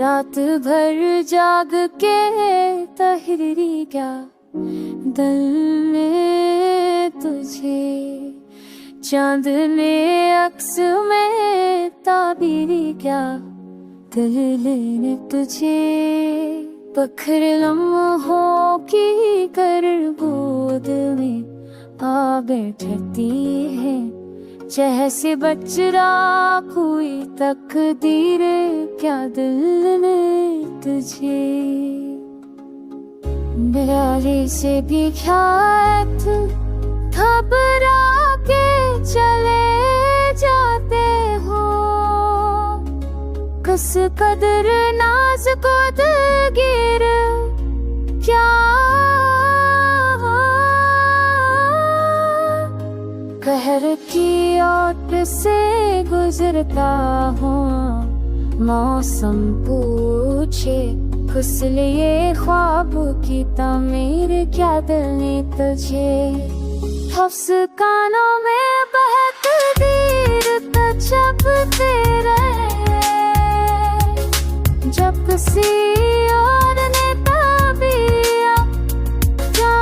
रात भर जाग के तहरीरी क्या दिल ने तुझे, चांद ने अक्स में ताबीरी क्या दिल ने तुझे। पखर लम्हों की कर गोद में आ बैठती है, चह से बचरा कोई तकदीर क्या दिल ने तुझे। बिरारी से भी ख्यात घबरा के चले जाते हो, कस कदर नाज को दगिर क्या कहर की ओट से गुजरता हूँ। मौसम पूछे खुसलिए ख्वाब की तमीर क्या दिल ने तुझे। हफ्स कानों में बहक दीर तछपते रहे, जब किसी और ने ताबिया क्या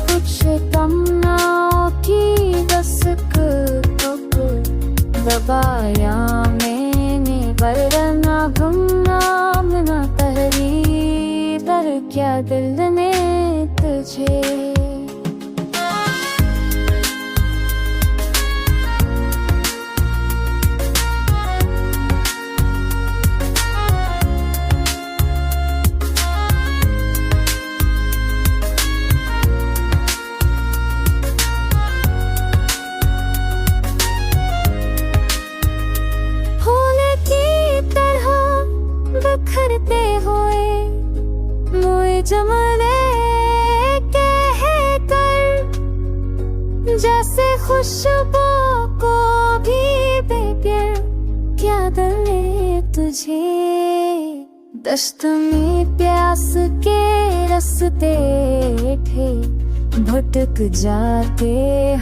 कुछ तमन्नाओं की दस्तक दबाया मैंने, वरना गुमनाम न तहरीर क्या दिल ने तुझे। बिखरते हुए मुझे जमले कह कर, जैसे खुशबू को भी बेगर क्या दिल ने तुझे। दश्त में प्यास के रास्ते थे, भटक जाते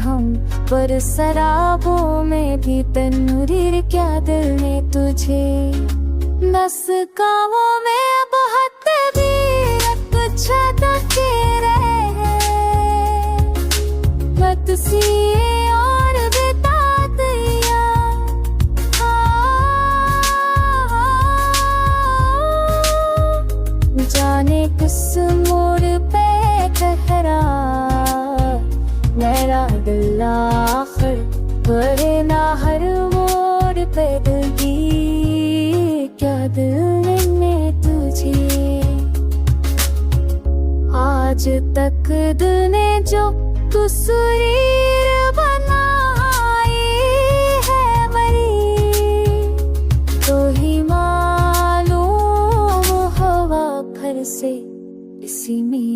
हम पर शराबों में भी तन्नुरीर क्या दिल ने तुझे। नस कामों में बहुत भी कुछ के रहे, मत सी और बिता दिया जाने किस मोड़ पे ठहरा मेरा दिल आखिर, बड़े ना हर मोड़ पे दिल की क्या दिल ने तुझे। आज तक दिल ने जो तस्वीर बनाई है मेरी, तो ही मालूम हवा भर से इसी में